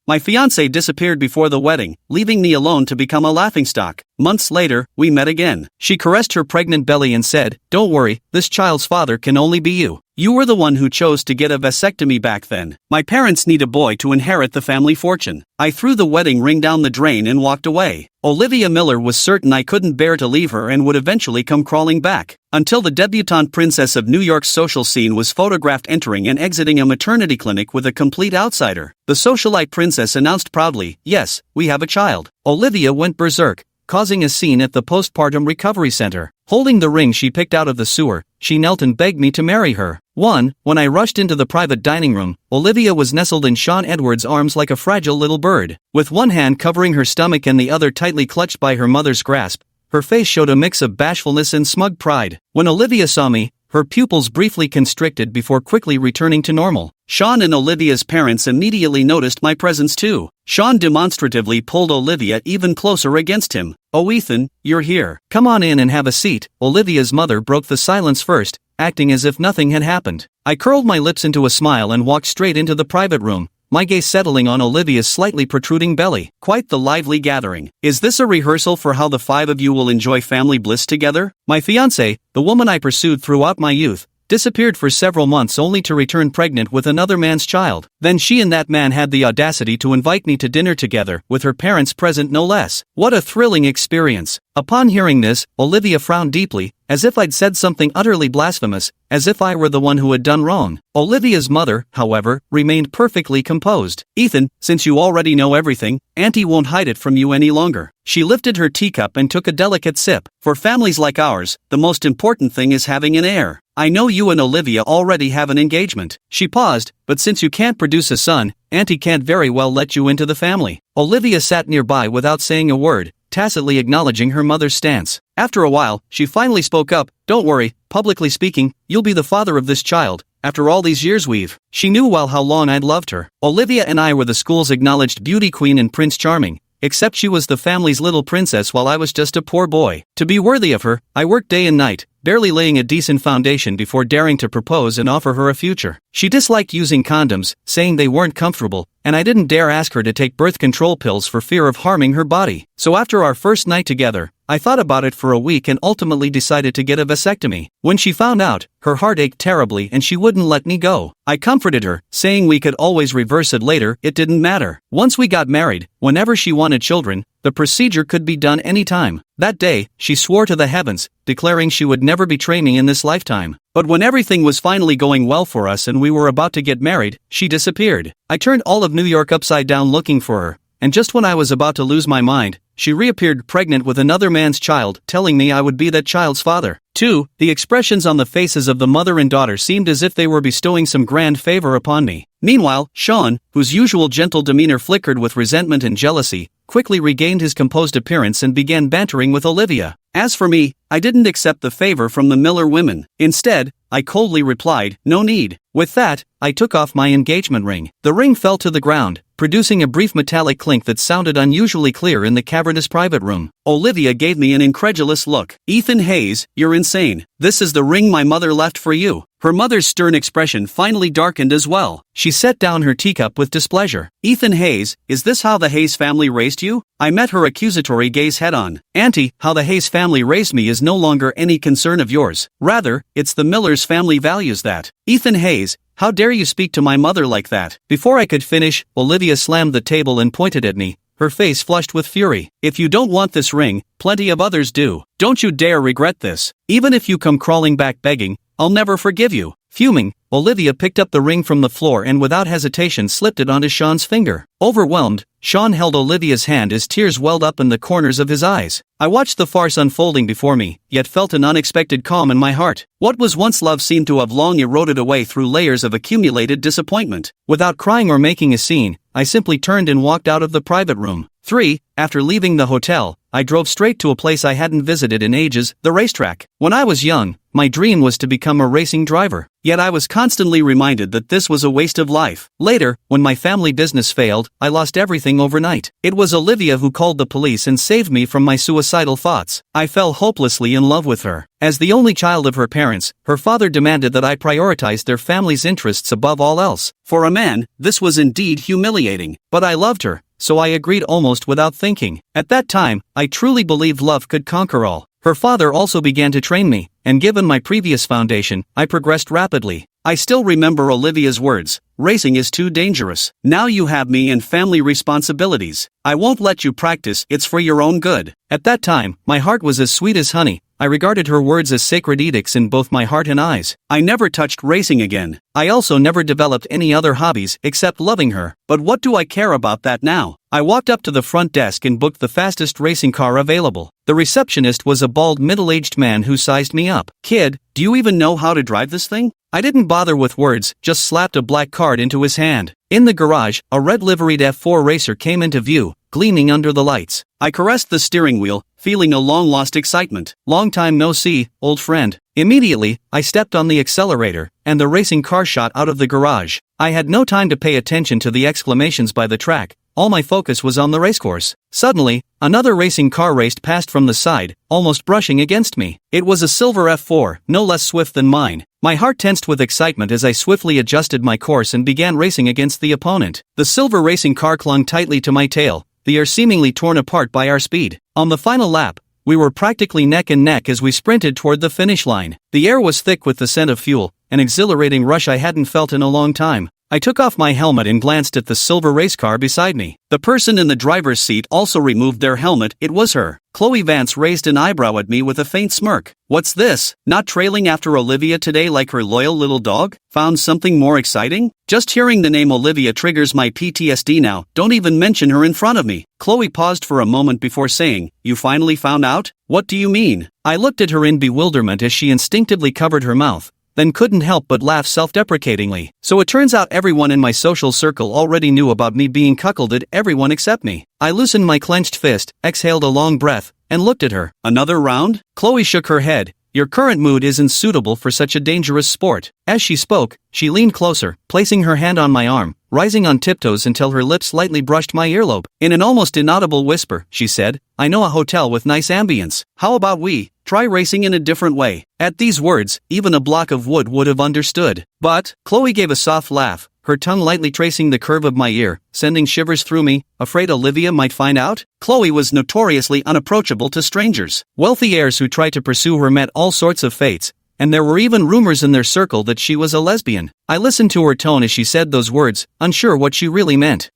My fiancée disappeared before the wedding, leaving me alone to become a laughingstock. Months later, we met again. She caressed her pregnant belly and said, "Don't worry, this child's father can only be you. You were the one who chose to get a vasectomy back then. My parents need a boy to inherit the family fortune." I threw the wedding ring down the drain and walked away. Olivia Miller was certain I couldn't bear to leave her and would eventually come crawling back. Until the debutante princess of New York's social scene was photographed entering and exiting a maternity clinic with a complete outsider. The socialite princess announced proudly, "Yes, we have a child." Olivia went berserk, causing a scene at the postpartum recovery center. Holding the ring she picked out of the sewer, she knelt and begged me to marry her. When I rushed into the private dining room, Olivia was nestled in Sean Edwards' arms like a fragile little bird. With one hand covering her stomach and the other tightly clutched by her mother's grasp, her face showed a mix of bashfulness and smug pride. When Olivia saw me, her pupils briefly constricted before quickly returning to normal. Sean and Olivia's parents immediately noticed my presence too. Sean demonstratively pulled Olivia even closer against him. "Oh Ethan, you're here. Come on in and have a seat." Olivia's mother broke the silence first, acting as if nothing had happened. I curled my lips into a smile and walked straight into the private room, my gaze settling on Olivia's slightly protruding belly. "Quite the lively gathering. Is this a rehearsal for how the five of you will enjoy family bliss together?" My fiancée, the woman I pursued throughout my youth, disappeared for several months only to return pregnant with another man's child. Then she and that man had the audacity to invite me to dinner together, with her parents present no less. What a thrilling experience. Upon hearing this, Olivia frowned deeply, as if I'd said something utterly blasphemous, as if I were the one who had done wrong. Olivia's mother, however, remained perfectly composed. "Ethan, since you already know everything, Auntie won't hide it from you any longer." She lifted her teacup and took a delicate sip. "For families like ours, the most important thing is having an heir. I know you and Olivia already have an engagement." She paused, "But since you can't produce a son, Auntie can't very well let you into the family." Olivia sat nearby without saying a word, tacitly acknowledging her mother's stance. After a while, she finally spoke up, "Don't worry, publicly speaking, you'll be the father of this child. After all these years She knew well how long I'd loved her. Olivia and I were the school's acknowledged beauty queen and Prince Charming, except she was the family's little princess while I was just a poor boy. To be worthy of her, I worked day and night, barely laying a decent foundation before daring to propose and offer her a future. She disliked using condoms, saying they weren't comfortable, and I didn't dare ask her to take birth control pills for fear of harming her body. So after our first night together, I thought about it for a week and ultimately decided to get a vasectomy. When she found out, her heart ached terribly and she wouldn't let me go. I comforted her, saying we could always reverse it later, it didn't matter. Once we got married, whenever she wanted children, the procedure could be done anytime. That day, she swore to the heavens, declaring she would never betray me in this lifetime. But when everything was finally going well for us and we were about to get married, she disappeared. I turned all of New York upside down looking for her, and just when I was about to lose my mind, she reappeared pregnant with another man's child, telling me I would be that child's father. 2. The expressions on the faces of the mother and daughter seemed as if they were bestowing some grand favor upon me. Meanwhile, Sean, whose usual gentle demeanor flickered with resentment and jealousy, quickly regained his composed appearance and began bantering with Olivia. As for me, I didn't accept the favor from the Miller women. Instead, I coldly replied, "No need." With that, I took off my engagement ring. The ring fell to the ground, producing a brief metallic clink that sounded unusually clear in the cavernous private room. Olivia gave me an incredulous look. "Ethan Hayes, you're insane. This is the ring my mother left for you." Her mother's stern expression finally darkened as well. She set down her teacup with displeasure. "Ethan Hayes, is this how the Hayes family raised you?" I met her accusatory gaze head-on. "Auntie, how the Hayes family raised me is no longer any concern of yours. Rather, it's the Miller's family values that." "Ethan Hayes, how dare you speak to my mother like that?" Before I could finish, Olivia slammed the table and pointed at me, her face flushed with fury. "If you don't want this ring, plenty of others do. Don't you dare regret this. Even if you come crawling back begging, I'll never forgive you." Fuming, Olivia picked up the ring from the floor and without hesitation slipped it onto Sean's finger. Overwhelmed, Sean held Olivia's hand as tears welled up in the corners of his eyes. I watched the farce unfolding before me, yet felt an unexpected calm in my heart. What was once love seemed to have long eroded away through layers of accumulated disappointment. Without crying or making a scene, I simply turned and walked out of the private room. 3. After leaving the hotel, I drove straight to a place I hadn't visited in ages, the racetrack. When I was young, my dream was to become a racing driver. Yet I was constantly reminded that this was a waste of life. Later, when my family business failed, I lost everything overnight. It was Olivia who called the police and saved me from my suicidal thoughts. I fell hopelessly in love with her. As the only child of her parents, her father demanded that I prioritize their family's interests above all else. For a man, this was indeed humiliating. But I loved her, so I agreed almost without thinking. At that time, I truly believed love could conquer all. Her father also began to train me, and given my previous foundation, I progressed rapidly. I still remember Olivia's words, "Racing is too dangerous. Now you have me and family responsibilities. I won't let you practice, it's for your own good." At that time, my heart was as sweet as honey. I regarded her words as sacred edicts in both my heart and eyes. I never touched racing again. I also never developed any other hobbies except loving her. But what do I care about that now? I walked up to the front desk and booked the fastest racing car available. The receptionist was a bald middle-aged man who sized me up. "Kid, do you even know how to drive this thing?" I didn't bother with words, just slapped a black card into his hand. In the garage, a red liveried F4 racer came into view, gleaming under the lights. I caressed the steering wheel, feeling a long-lost excitement. "Long time no see, old friend." Immediately, I stepped on the accelerator, and the racing car shot out of the garage. I had no time to pay attention to the exclamations by the track. All my focus was on the racecourse. Suddenly, another racing car raced past from the side, almost brushing against me. It was a silver F4, no less swift than mine. My heart tensed with excitement as I swiftly adjusted my course and began racing against the opponent. The silver racing car clung tightly to my tail, the air seemingly torn apart by our speed. On the final lap, we were practically neck and neck as we sprinted toward the finish line. The air was thick with the scent of fuel, an exhilarating rush I hadn't felt in a long time. I took off my helmet and glanced at the silver race car beside me. The person in the driver's seat also removed their helmet. It was her. Chloe Vance raised an eyebrow at me with a faint smirk. "What's this? Not trailing after Olivia today like her loyal little dog? Found something more exciting?" Just hearing the name Olivia triggers my PTSD now. Don't even mention her in front of me. Chloe paused for a moment before saying, "You finally found out? What do you mean?" I looked at her in bewilderment as she instinctively covered her mouth, then couldn't help but laugh self-deprecatingly. "So it turns out everyone in my social circle already knew about me being cuckolded, everyone except me." I loosened my clenched fist, exhaled a long breath, and looked at her. "Another round?" Chloe shook her head. "Your current mood isn't suitable for such a dangerous sport." As she spoke, she leaned closer, placing her hand on my arm, rising on tiptoes until her lips lightly brushed my earlobe. In an almost inaudible whisper, she said, "I know a hotel with nice ambience. How about we try racing in a different way?" At these words, even a block of wood would have understood. But, Chloe gave a soft laugh, her tongue lightly tracing the curve of my ear, sending shivers through me. "Afraid Olivia might find out?" Chloe was notoriously unapproachable to strangers. Wealthy heirs who tried to pursue her met all sorts of fates, and there were even rumors in their circle that she was a lesbian. I listened to her tone as she said those words, unsure what she really meant.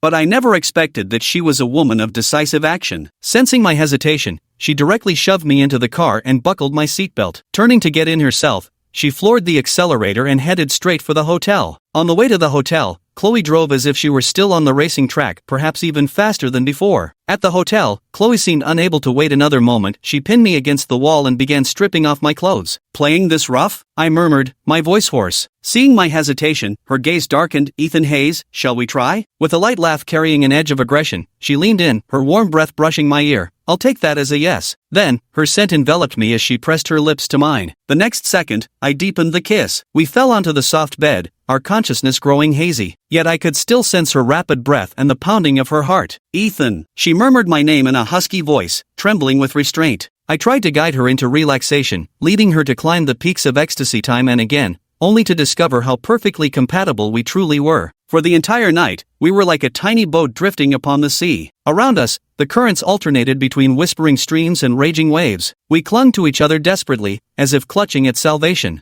But I never expected that she was a woman of decisive action. Sensing my hesitation, she directly shoved me into the car and buckled my seatbelt. Turning to get in herself, she floored the accelerator and headed straight for the hotel. On the way to the hotel, Chloe drove as if she were still on the racing track, perhaps even faster than before. At the hotel, Chloe seemed unable to wait another moment. She pinned me against the wall and began stripping off my clothes. "Playing this rough?" I murmured, my voice hoarse. Seeing my hesitation, her gaze darkened. "Ethan Hayes, shall we try?" With a light laugh carrying an edge of aggression, she leaned in, her warm breath brushing my ear. "I'll take that as a yes." Then, her scent enveloped me as she pressed her lips to mine. The next second, I deepened the kiss. We fell onto the soft bed, our consciousness growing hazy. Yet I could still sense her rapid breath and the pounding of her heart. "Ethan." She murmured my name in a husky voice, trembling with restraint. I tried to guide her into relaxation, leading her to climb the peaks of ecstasy time and again, only to discover how perfectly compatible we truly were. For the entire night, we were like a tiny boat drifting upon the sea. Around us, the currents alternated between whispering streams and raging waves. We clung to each other desperately, as if clutching at salvation.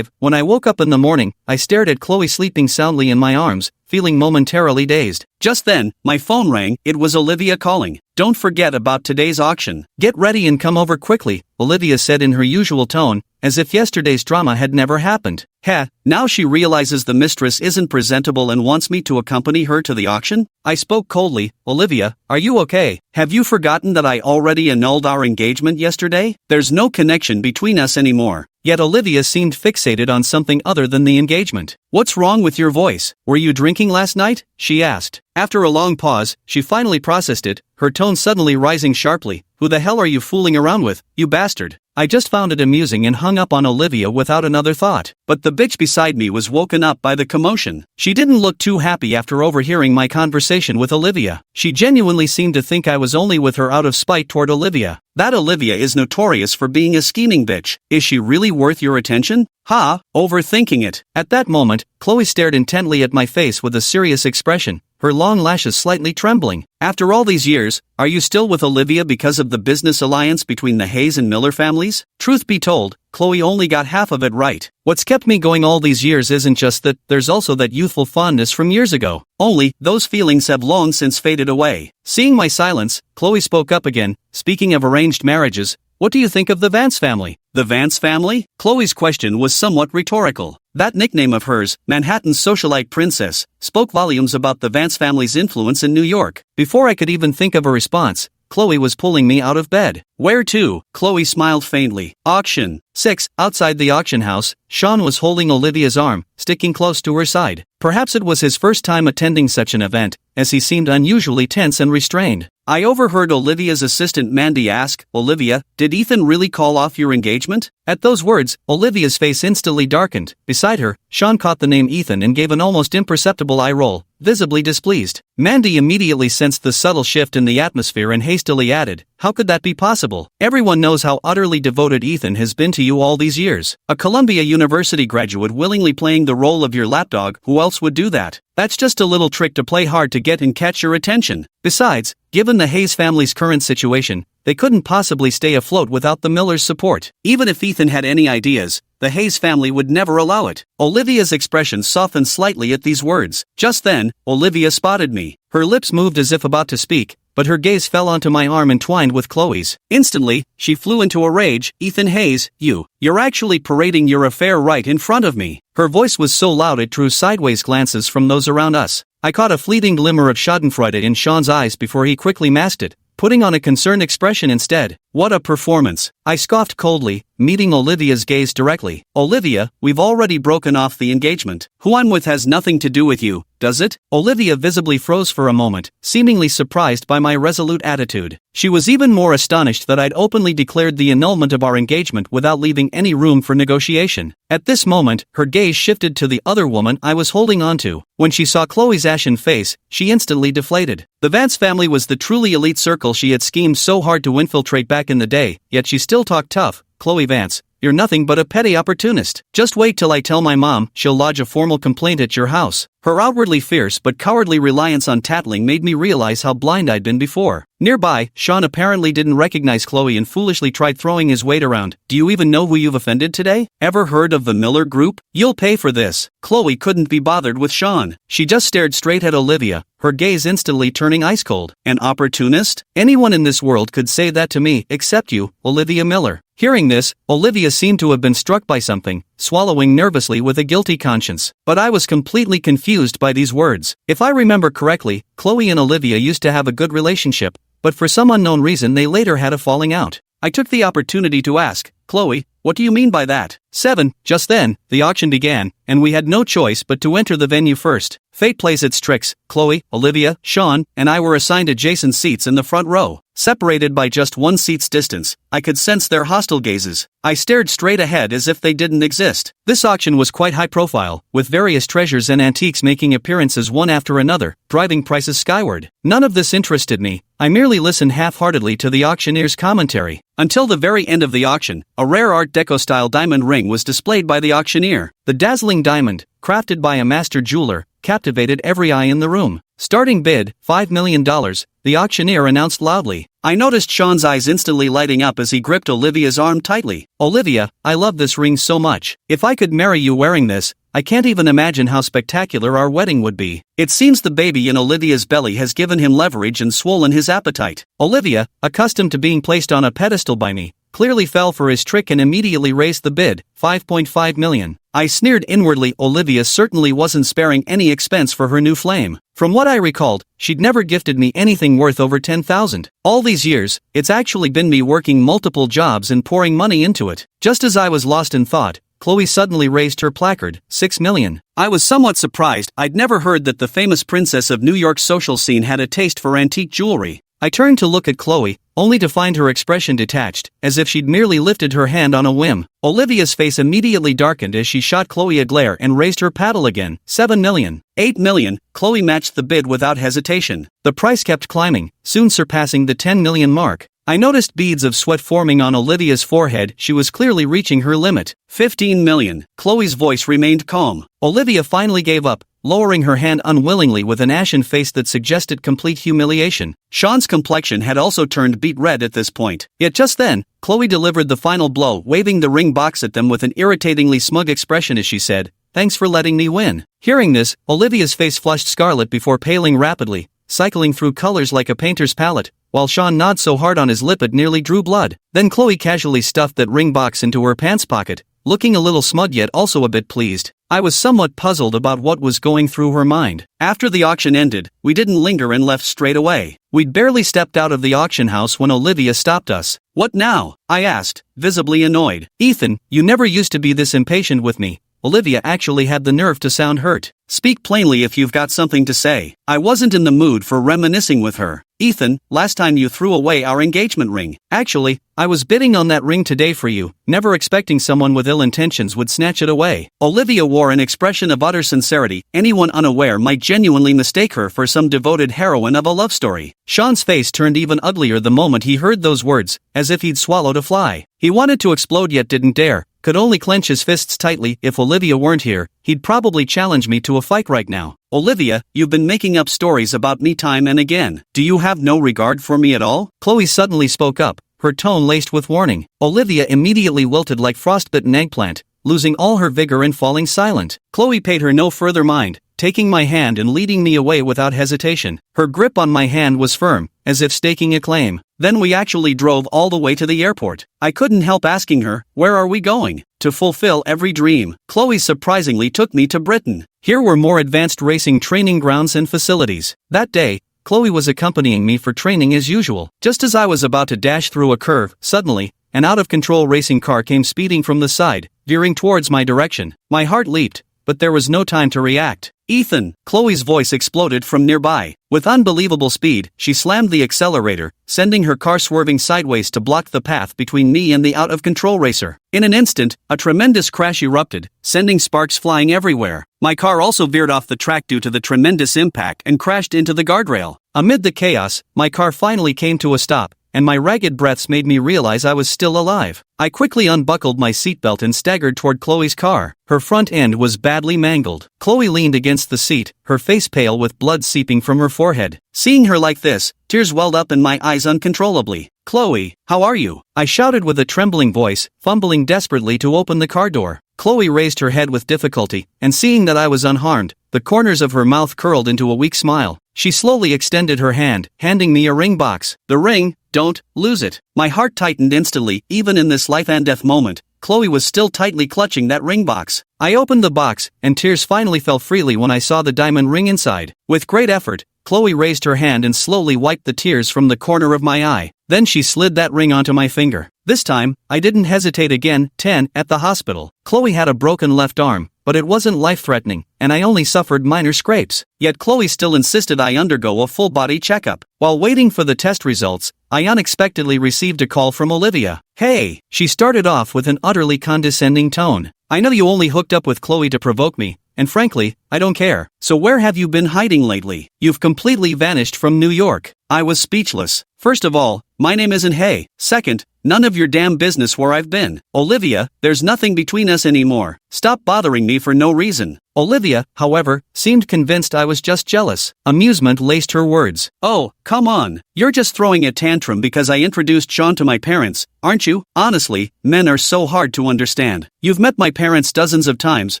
When I woke up in the morning, I stared at Chloe sleeping soundly in my arms, feeling momentarily dazed. Just then, my phone rang. It was Olivia calling. "Don't forget about today's auction. Get ready and come over quickly," Olivia said in her usual tone, as if yesterday's drama had never happened. Heh, now she realizes the mistress isn't presentable and wants me to accompany her to the auction? I spoke coldly. Olivia, are you okay? Have you forgotten that I already annulled our engagement yesterday? There's no connection between us anymore. Yet Olivia seemed fixated on something other than the engagement. What's wrong with your voice? Were you drinking last night? She asked. After a long pause, she finally processed it, her tone suddenly rising sharply. Who the hell are you fooling around with, you bastard? I just found it amusing and hung up on Olivia without another thought. But the bitch beside me was woken up by the commotion. She didn't look too happy after overhearing my conversation with Olivia. She genuinely seemed to think I was only with her out of spite toward Olivia. That Olivia is notorious for being a scheming bitch. Is she really worth your attention? Ha, overthinking it. At that moment, Chloe stared intently at my face with a serious expression, her long lashes slightly trembling. After all these years, are you still with Olivia because of the business alliance between the Hayes and Miller families? Truth be told, Chloe only got half of it right. What's kept me going all these years isn't just that, there's also that youthful fondness from years ago. Only, those feelings have long since faded away. Seeing my silence, Chloe spoke up again. Speaking of arranged marriages, what do you think of the Vance family? The Vance family? Chloe's question was somewhat rhetorical. That nickname of hers, Manhattan's socialite princess, spoke volumes about the Vance family's influence in New York. Before I could even think of a response, Chloe was pulling me out of bed. Where to? Chloe smiled faintly. Auction. 6. Outside the auction house, Sean was holding Olivia's arm, sticking close to her side. Perhaps it was his first time attending such an event, as he seemed unusually tense and restrained. I overheard Olivia's assistant Mandy ask, Olivia, did Ethan really call off your engagement? At those words, Olivia's face instantly darkened. Beside her, Sean caught the name Ethan and gave an almost imperceptible eye roll, visibly displeased. Mandy immediately sensed the subtle shift in the atmosphere and hastily added, how could that be possible? Everyone knows how utterly devoted Ethan has been to you all these years. A Columbia University graduate willingly playing the role of your lapdog, who else would do that? That's just a little trick to play hard to get and catch your attention. Besides, given the Hayes family's current situation, they couldn't possibly stay afloat without the Millers' support. Even if Ethan had any ideas, the Hayes family would never allow it. Olivia's expression softened slightly at these words. Just then, Olivia spotted me. Her lips moved as if about to speak, but her gaze fell onto my arm entwined with Chloe's. Instantly, she flew into a rage. Ethan Hayes, you're actually parading your affair right in front of me. Her voice was so loud it drew sideways glances from those around us. I caught a fleeting glimmer of schadenfreude in Sean's eyes before he quickly masked it, putting on a concerned expression instead. What a performance. I scoffed coldly, meeting Olivia's gaze directly. Olivia, we've already broken off the engagement. Who I'm with has nothing to do with you, does it? Olivia visibly froze for a moment, seemingly surprised by my resolute attitude. She was even more astonished that I'd openly declared the annulment of our engagement without leaving any room for negotiation. At this moment, her gaze shifted to the other woman I was holding onto. When she saw Chloe's ashen face, she instantly deflated. The Vance family was the truly elite circle she had schemed so hard to infiltrate back in the day, yet she still talked tough. Chloe Vance, you're nothing but a petty opportunist. Just wait till I tell my mom, she'll lodge a formal complaint at your house. Her outwardly fierce but cowardly reliance on tattling made me realize how blind I'd been before. Nearby, Sean apparently didn't recognize Chloe and foolishly tried throwing his weight around. Do you even know who you've offended today? Ever heard of the Miller Group? You'll pay for this. Chloe couldn't be bothered with Sean. She just stared straight at Olivia, her gaze instantly turning ice cold. An opportunist? Anyone in this world could say that to me, except you, Olivia Miller. Hearing this, Olivia seemed to have been struck by something, swallowing nervously with a guilty conscience. But I was completely confused by these words. If I remember correctly, Chloe and Olivia used to have a good relationship, but for some unknown reason they later had a falling out. I took the opportunity to ask, Chloe, what do you mean by that? 7. Just then, the auction began, and we had no choice but to enter the venue first. Fate plays its tricks. Chloe, Olivia, Sean, and I were assigned adjacent seats in the front row. Separated by just one seat's distance, I could sense their hostile gazes. I stared straight ahead as if they didn't exist. This auction was quite high profile, with various treasures and antiques making appearances one after another, driving prices skyward. None of this interested me. I merely listened half-heartedly to the auctioneer's commentary. Until the very end of the auction, a rare Art Deco-style diamond ring was displayed by the auctioneer. The dazzling diamond, crafted by a master jeweler, captivated every eye in the room. Starting bid, $5 million, the auctioneer announced loudly. I noticed Sean's eyes instantly lighting up as he gripped Olivia's arm tightly. Olivia, I love this ring so much. If I could marry you wearing this, I can't even imagine how spectacular our wedding would be. It seems the baby in Olivia's belly has given him leverage and swollen his appetite. Olivia, accustomed to being placed on a pedestal by me, clearly fell for his trick and immediately raised the bid, $5.5 million. I sneered inwardly. Olivia certainly wasn't sparing any expense for her new flame. From what I recalled, she'd never gifted me anything worth over 10,000. All these years, it's actually been me working multiple jobs and pouring money into it. Just as I was lost in thought, Chloe suddenly raised her placard, 6 million. I was somewhat surprised. I'd never heard that the famous princess of New York's social scene had a taste for antique jewelry. I turned to look at Chloe, only to find her expression detached, as if she'd merely lifted her hand on a whim. Olivia's face immediately darkened as she shot Chloe a glare and raised her paddle again. 7 million. 8 million. Chloe matched the bid without hesitation. The price kept climbing, soon surpassing the 10 million mark. I noticed beads of sweat forming on Olivia's forehead. She was clearly reaching her limit. 15 million. Chloe's voice remained calm. Olivia finally gave up, lowering her hand unwillingly with an ashen face that suggested complete humiliation. Sean's complexion had also turned beet red at this point. Yet just then, Chloe delivered the final blow, waving the ring box at them with an irritatingly smug expression as she said, "Thanks for letting me win." Hearing this, Olivia's face flushed scarlet before paling rapidly, cycling through colors like a painter's palette, while Sean gnawed so hard on his lip it nearly drew blood. Then Chloe casually stuffed that ring box into her pants pocket, looking a little smug yet also a bit pleased. I was somewhat puzzled about what was going through her mind. After the auction ended, we didn't linger and left straight away. We'd barely stepped out of the auction house when Olivia stopped us. "What now?" I asked, visibly annoyed. "Ethan, you never used to be this impatient with me." Olivia actually had the nerve to sound hurt. "Speak plainly if you've got something to say." I wasn't in the mood for reminiscing with her. "Ethan, last time you threw away our engagement ring." "Actually, I was bidding on that ring today for you, never expecting someone with ill intentions would snatch it away." Olivia wore an expression of utter sincerity. Anyone unaware might genuinely mistake her for some devoted heroine of a love story. Sean's face turned even uglier the moment he heard those words, as if he'd swallowed a fly. He wanted to explode yet didn't dare, could only clench his fists tightly. If Olivia weren't here, he'd probably challenge me to a fight right now. "Olivia, you've been making up stories about me time and again. Do you have no regard for me at all?" Chloe suddenly spoke up, her tone laced with warning. Olivia immediately wilted like frostbitten eggplant, losing all her vigor and falling silent. Chloe paid her no further mind, taking my hand and leading me away without hesitation. Her grip on my hand was firm, as if staking a claim. Then we actually drove all the way to the airport. I couldn't help asking her, "Where are we going?" To fulfill every dream, Chloe surprisingly took me to Britain. Here were more advanced racing training grounds and facilities. That day, Chloe was accompanying me for training as usual. Just as I was about to dash through a curve, suddenly, an out-of-control racing car came speeding from the side, veering towards my direction. My heart leaped, but there was no time to react. "Ethan!" Chloe's voice exploded from nearby. With unbelievable speed, she slammed the accelerator, sending her car swerving sideways to block the path between me and the out-of-control racer. In an instant, a tremendous crash erupted, sending sparks flying everywhere. My car also veered off the track due to the tremendous impact and crashed into the guardrail. Amid the chaos, my car finally came to a stop, and my ragged breaths made me realize I was still alive. I quickly unbuckled my seatbelt and staggered toward Chloe's car. Her front end was badly mangled. Chloe leaned against the seat, her face pale with blood seeping from her forehead. Seeing her like this, tears welled up in my eyes uncontrollably. "Chloe, how are you?" I shouted with a trembling voice, fumbling desperately to open the car door. Chloe raised her head with difficulty, and seeing that I was unharmed, the corners of her mouth curled into a weak smile. She slowly extended her hand, handing me a ring box. "The ring, don't lose it." My heart tightened instantly. Even in this life and death moment, Chloe was still tightly clutching that ring box. I opened the box, and tears finally fell freely when I saw the diamond ring inside. With great effort, Chloe raised her hand and slowly wiped the tears from the corner of my eye. Then she slid that ring onto my finger. This time, I didn't hesitate again. 10. At the hospital, Chloe had a broken left arm, but it wasn't life-threatening, and I only suffered minor scrapes. Yet Chloe still insisted I undergo a full-body checkup. While waiting for the test results, I unexpectedly received a call from Olivia. "Hey," she started off with an utterly condescending tone. "I know you only hooked up with Chloe to provoke me, and frankly, I don't care. So where have you been hiding lately? You've completely vanished from New York." I was speechless. First of all, my name isn't Hay. Second, none of your damn business where I've been. Olivia, there's nothing between us anymore. Stop bothering me for no reason. Olivia, however, seemed convinced I was just jealous. Amusement laced her words. "Oh, come on. You're just throwing a tantrum because I introduced Sean to my parents, aren't you? Honestly, men are so hard to understand. You've met my parents dozens of times.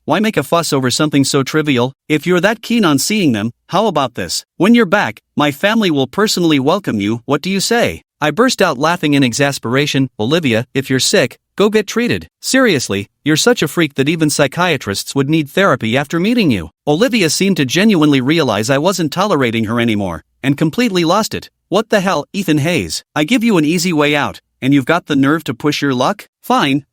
Why make a fuss over something so trivial? If you're that keen on seeing them, how about this? When you're back, my family will personally welcome you. What do you say?" I burst out laughing in exasperation. "Olivia, if you're sick, go get treated. Seriously, you're such a freak that even psychiatrists would need therapy after meeting you. Olivia seemed to genuinely realize I wasn't tolerating her anymore, and completely lost it. What the hell, Ethan Hayes? I give you an easy way out, and you've got the nerve to push your luck? Fine.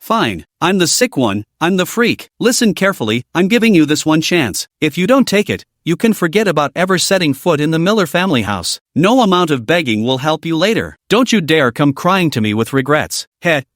I'm the sick one, I'm the freak. Listen carefully, I'm giving you this one chance. If you don't take it, you can forget about ever setting foot in the Miller family house. No amount of begging will help you later. Don't you dare come crying to me with regrets.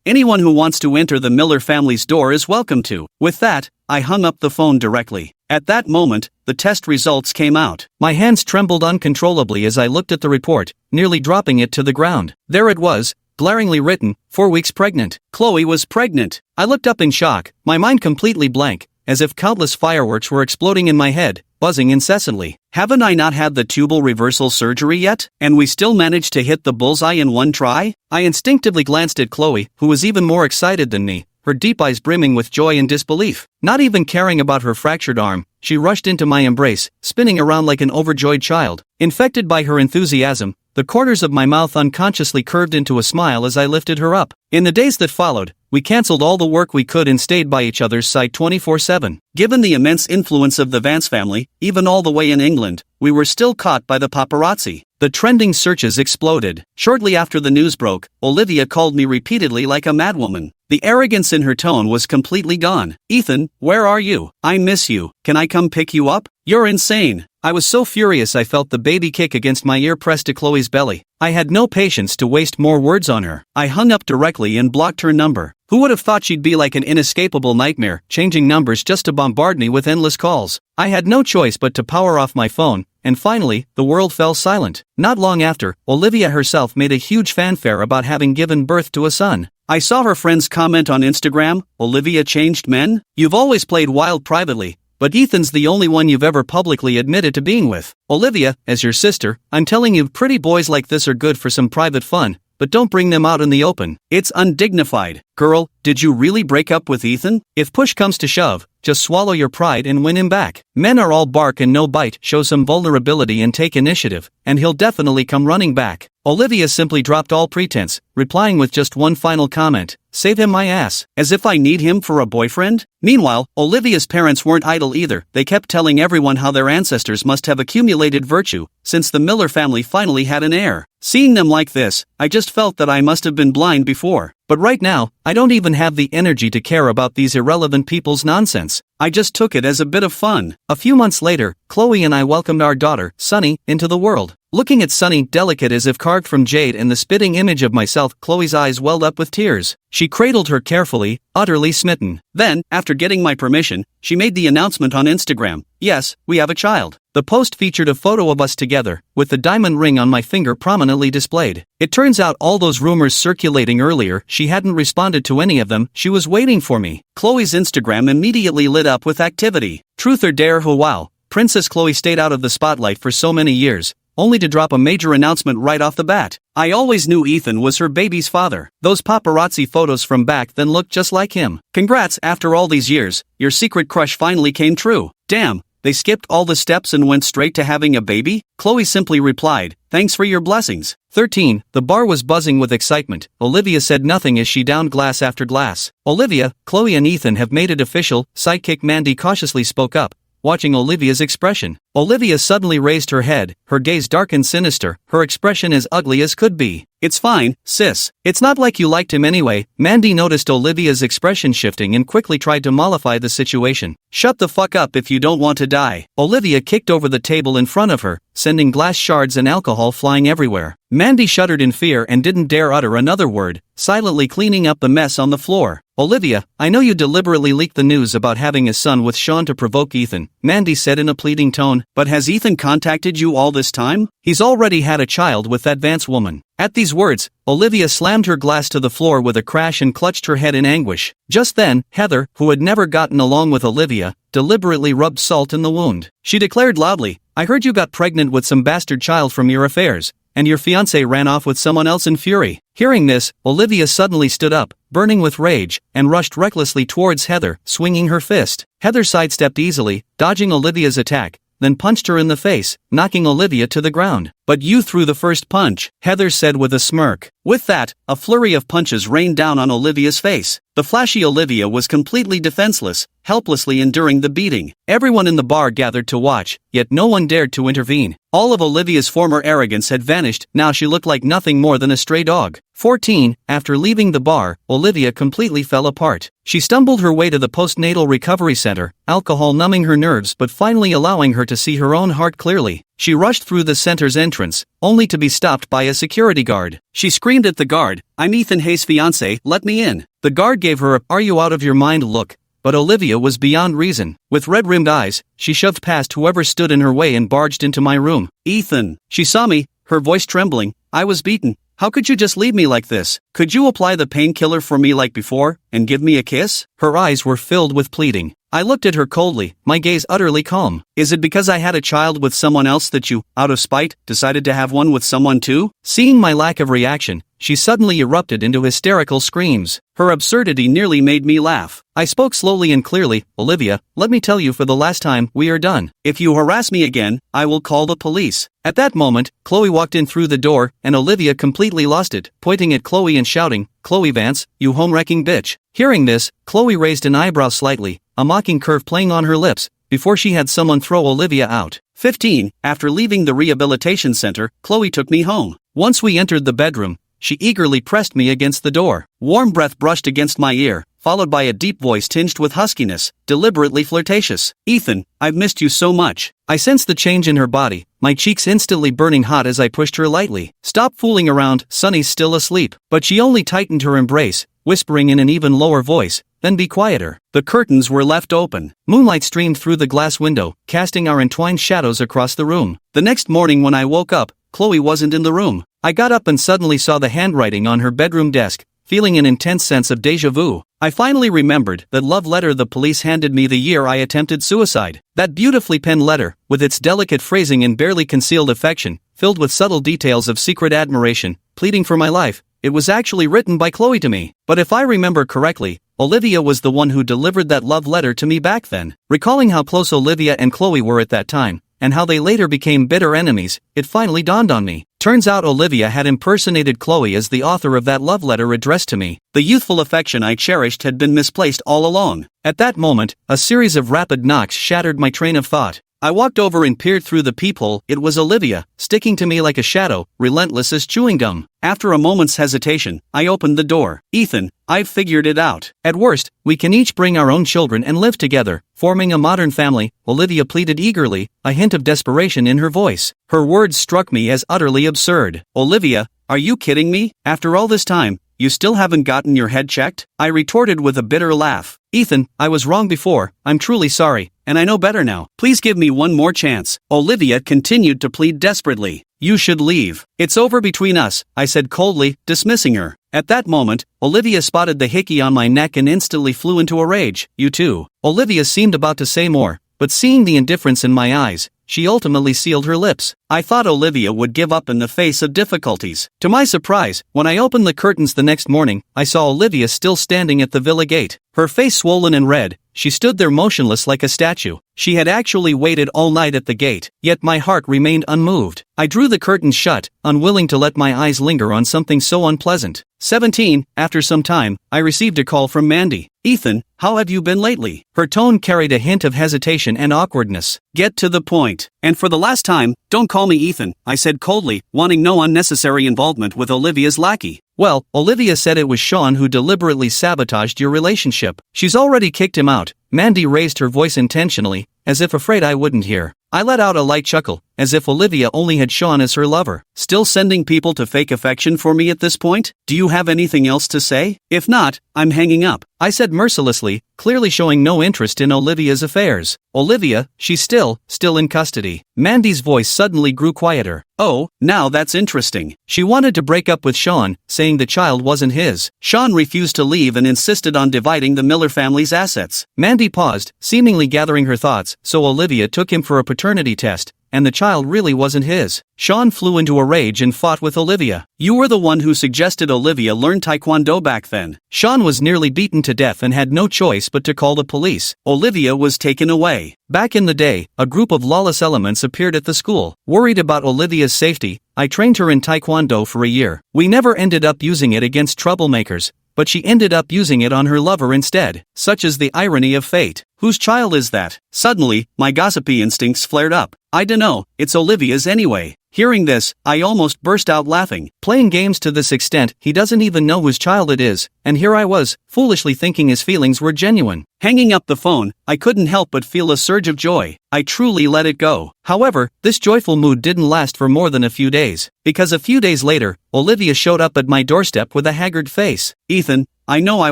Anyone who wants to enter the Miller family's door is welcome to. With that, I hung up the phone directly. At that moment, the test results came out. My hands trembled uncontrollably as I looked at the report, nearly dropping it to the ground. There it was, glaringly written, 4 weeks pregnant. Chloe was pregnant. I looked up in shock, my mind completely blank, as if countless fireworks were exploding in my head, buzzing incessantly. Haven't I not had the tubal reversal surgery yet? And we still managed to hit the bullseye in one try? I instinctively glanced at Chloe, who was even more excited than me, her deep eyes brimming with joy and disbelief. Not even caring about her fractured arm, she rushed into my embrace, spinning around like an overjoyed child. Infected by her enthusiasm, the corners of my mouth unconsciously curved into a smile as I lifted her up. In the days that followed, we cancelled all the work we could and stayed by each other's side 24/7. Given the immense influence of the Vance family, even all the way in England, we were still caught by the paparazzi. The trending searches exploded. Shortly after the news broke, Olivia called me repeatedly like a madwoman. The arrogance in her tone was completely gone. Ethan, where are you? I miss you. Can I come pick you up? You're insane. I was so furious I felt the baby kick against my ear pressed to Chloe's belly. I had no patience to waste more words on her. I hung up directly and blocked her number. Who would have thought she'd be like an inescapable nightmare, changing numbers just to bombard me with endless calls? I had no choice but to power off my phone, and finally, the world fell silent. Not long after, Olivia herself made a huge fanfare about having given birth to a son. I saw her friends comment on Instagram, "Olivia changed men? You've always played wild privately, but Ethan's the only one you've ever publicly admitted to being with." Olivia, as your sister, I'm telling you, pretty boys like this are good for some private fun, but don't bring them out in the open. It's undignified. Girl, did you really break up with Ethan? If push comes to shove, just swallow your pride and win him back. Men are all bark and no bite. Show some vulnerability and take initiative, and he'll definitely come running back. Olivia simply dropped all pretense, replying with just one final comment: "Save him my ass." As if I need him for a boyfriend? Meanwhile, Olivia's parents weren't idle either. They kept telling everyone how their ancestors must have accumulated virtue, since the Miller family finally had an heir. Seeing them like this, I just felt that I must have been blind before. But right now, I don't even have the energy to care about these irrelevant people's nonsense. I just took it as a bit of fun. A few months later, Chloe and I welcomed our daughter, Sunny, into the world. Looking at Sunny, delicate as if carved from jade and the spitting image of myself, Chloe's eyes welled up with tears. She cradled her carefully, utterly smitten. Then, after getting my permission, she made the announcement on Instagram: "Yes, we have a child." The post featured a photo of us together, with the diamond ring on my finger prominently displayed. It turns out all those rumors circulating earlier, she hadn't responded to any of them. She was waiting for me. Chloe's Instagram immediately lit up with activity. Truth or dare? Wow, Princess Chloe stayed out of the spotlight for so many years, only to drop a major announcement right off the bat. I always knew Ethan was her baby's father. Those paparazzi photos from back then looked just like him. Congrats, after all these years, your secret crush finally came true. Damn, they skipped all the steps and went straight to having a baby? Chloe simply replied, "Thanks for your blessings." 13. The bar was buzzing with excitement. Olivia said nothing as she downed glass after glass. "Olivia, Chloe and Ethan have made it official," sidekick Mandy cautiously spoke up, watching Olivia's expression. Olivia suddenly raised her head, her gaze dark and sinister, her expression as ugly as could be. "It's fine, sis. It's not like you liked him anyway." Mandy noticed Olivia's expression shifting and quickly tried to mollify the situation. "Shut the fuck up if you don't want to die." Olivia kicked over the table in front of her, sending glass shards and alcohol flying everywhere. Mandy shuddered in fear and didn't dare utter another word, silently cleaning up the mess on the floor. "Olivia, I know you deliberately leaked the news about having a son with Sean to provoke Ethan," Mandy said in a pleading tone, "but has Ethan contacted you all this time? He's already had a child with that Vance woman." At these words, Olivia slammed her glass to the floor with a crash and clutched her head in anguish. Just then, Heather, who had never gotten along with Olivia, deliberately rubbed salt in the wound. She declared loudly, "I heard you got pregnant with some bastard child from your affairs, and your fiancé ran off with someone else in fury." Hearing this, Olivia suddenly stood up, burning with rage, and rushed recklessly towards Heather, swinging her fist. Heather sidestepped easily, dodging Olivia's attack, then punched her in the face, knocking Olivia to the ground. "But you threw the first punch," Heather said with a smirk. With that, a flurry of punches rained down on Olivia's face. The flashy Olivia was completely defenseless, helplessly enduring the beating. Everyone in the bar gathered to watch, yet no one dared to intervene. All of Olivia's former arrogance had vanished, now she looked like nothing more than a stray dog. 14. After leaving the bar, Olivia completely fell apart. She stumbled her way to the postnatal recovery center, alcohol numbing her nerves but finally allowing her to see her own heart clearly. She rushed through the center's entrance, only to be stopped by a security guard. She screamed at the guard, "I'm Ethan Hayes' fiancée, let me in." The guard gave her a "Are you out of your mind" look, but Olivia was beyond reason. With red-rimmed eyes, she shoved past whoever stood in her way and barged into my room. "Ethan." She saw me, her voice trembling. "I was beaten. How could you just leave me like this? Could you apply the painkiller for me like before, and give me a kiss?" Her eyes were filled with pleading. I looked at her coldly, my gaze utterly calm. "Is it because I had a child with someone else that you, out of spite, decided to have one with someone too?" Seeing my lack of reaction, she suddenly erupted into hysterical screams. Her absurdity nearly made me laugh. I spoke slowly and clearly, "Olivia, let me tell you for the last time, we are done. If you harass me again, I will call the police." At that moment, Chloe walked in through the door, and Olivia completely lost it, pointing at Chloe and shouting, "Chloe Vance, you home-wrecking bitch." Hearing this, Chloe raised an eyebrow slightly, a mocking curve playing on her lips, before she had someone throw Olivia out. 15. After leaving the rehabilitation center, Chloe took me home. Once we entered the bedroom, she eagerly pressed me against the door. Warm breath brushed against my ear, followed by a deep voice tinged with huskiness, deliberately flirtatious. "Ethan, I've missed you so much." I sensed the change in her body, my cheeks instantly burning hot as I pushed her lightly. "Stop fooling around, Sonny's still asleep." But she only tightened her embrace, whispering in an even lower voice, "Then be quieter." The curtains were left open. Moonlight streamed through the glass window, casting our entwined shadows across the room. The next morning when I woke up, Chloe wasn't in the room. I got up and suddenly saw the handwriting on her bedroom desk, feeling an intense sense of déjà vu. I finally remembered that love letter the police handed me the year I attempted suicide. That beautifully penned letter, with its delicate phrasing and barely concealed affection, filled with subtle details of secret admiration, pleading for my life, it was actually written by Chloe to me. But if I remember correctly, Olivia was the one who delivered that love letter to me back then. Recalling how close Olivia and Chloe were at that time, and how they later became bitter enemies, it finally dawned on me. Turns out Olivia had impersonated Chloe as the author of that love letter addressed to me. The youthful affection I cherished had been misplaced all along. At that moment, a series of rapid knocks shattered my train of thought. I walked over and peered through the peephole. It was Olivia, sticking to me like a shadow, relentless as chewing gum. After a moment's hesitation, I opened the door. "Ethan, I've figured it out. At worst, we can each bring our own children and live together, forming a modern family," Olivia pleaded eagerly, a hint of desperation in her voice. Her words struck me as utterly absurd. "Olivia, are you kidding me? After all this time, you still haven't gotten your head checked?" I retorted with a bitter laugh. "Ethan, I was wrong before, I'm truly sorry, and I know better now. Please give me one more chance." Olivia continued to plead desperately. "You should leave. It's over between us," I said coldly, dismissing her. At that moment, Olivia spotted the hickey on my neck and instantly flew into a rage. "You too." Olivia seemed about to say more, but seeing the indifference in my eyes, she ultimately sealed her lips. I thought Olivia would give up in the face of difficulties. To my surprise, when I opened the curtains the next morning, I saw Olivia still standing at the villa gate. Her face swollen and red, she stood there motionless like a statue. She had actually waited all night at the gate, yet my heart remained unmoved. I drew the curtains shut, unwilling to let my eyes linger on something so unpleasant. 17. After some time, I received a call from Mandy. "Ethan, how have you been lately?" Her tone carried a hint of hesitation and awkwardness. "Get to the point. And for the last time, don't call me Ethan," I said coldly, wanting no unnecessary involvement with Olivia's lackey. "Well, Olivia said it was Sean who deliberately sabotaged your relationship. She's already kicked him out." Mandy raised her voice intentionally, as if afraid I wouldn't hear. I let out a light chuckle, as if Olivia only had Sean as her lover. "Still sending people to fake affection for me at this point? Do you have anything else to say? If not, I'm hanging up," I said mercilessly, clearly showing no interest in Olivia's affairs. "Olivia, she's still in custody." Mandy's voice suddenly grew quieter. "Oh, now that's interesting. She wanted to break up with Sean, saying the child wasn't his. Sean refused to leave and insisted on dividing the Miller family's assets." Mandy paused, seemingly gathering her thoughts, "So Olivia took him for a paternity test, and the child really wasn't his. Sean flew into a rage and fought with Olivia. You were the one who suggested Olivia learn taekwondo back then. Sean was nearly beaten to death and had no choice but to call the police. Olivia was taken away. Back in the day, a group of lawless elements appeared at the school. Worried about Olivia's safety, I trained her in taekwondo for a year. We never ended up using it against troublemakers, but she ended up using it on her lover instead. Such is the irony of fate. Whose child is that? Suddenly, my gossipy instincts flared up. I dunno, it's Olivia's anyway. Hearing this, I almost burst out laughing. Playing games to this extent, he doesn't even know whose child it is, and here I was, foolishly thinking his feelings were genuine. Hanging up the phone, I couldn't help but feel a surge of joy. I truly let it go. However, this joyful mood didn't last for more than a few days, because a few days later, Olivia showed up at my doorstep with a haggard face. Ethan, I know I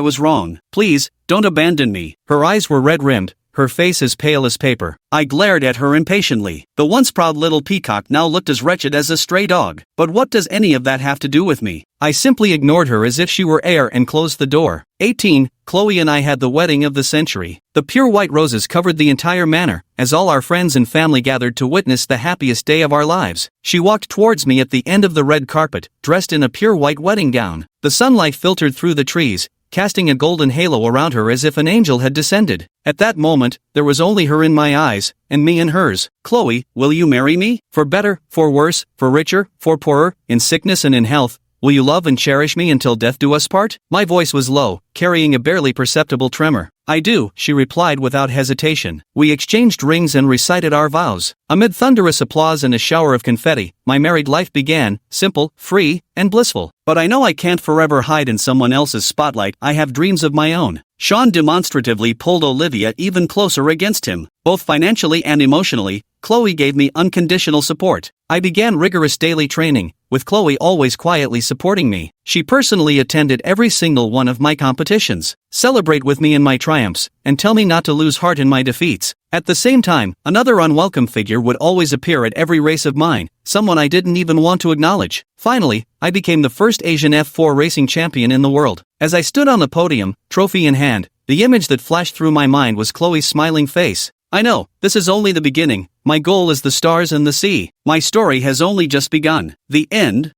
was wrong. Please, don't abandon me. Her eyes were red-rimmed, her face as pale as paper. I glared at her impatiently. The once proud little peacock now looked as wretched as a stray dog. But what does any of that have to do with me? I simply ignored her as if she were air and closed the door. 18, Chloe and I had the wedding of the century. The pure white roses covered the entire manor, as all our friends and family gathered to witness the happiest day of our lives. She walked towards me at the end of the red carpet, dressed in a pure white wedding gown. The sunlight filtered through the trees, casting a golden halo around her as if an angel had descended. At that moment, there was only her in my eyes, and me in hers. Chloe, will you marry me? For better, for worse, for richer, for poorer, in sickness and in health, will you love and cherish me until death do us part? My voice was low, carrying a barely perceptible tremor. I do, she replied without hesitation. We exchanged rings and recited our vows. Amid thunderous applause and a shower of confetti, my married life began, simple, free, and blissful. But I know I can't forever hide in someone else's spotlight. I have dreams of my own. Sean demonstratively pulled Olivia even closer against him. Both financially and emotionally, Chloe gave me unconditional support. I began rigorous daily training, with Chloe always quietly supporting me. She personally attended every single one of my competitions, celebrate with me in my triumphs, and tell me not to lose heart in my defeats. At the same time, another unwelcome figure would always appear at every race of mine, someone I didn't even want to acknowledge. Finally, I became the first Asian F4 racing champion in the world. As I stood on the podium, trophy in hand, the image that flashed through my mind was Chloe's smiling face. I know, this is only the beginning. My goal is the stars and the sea. My story has only just begun. The end.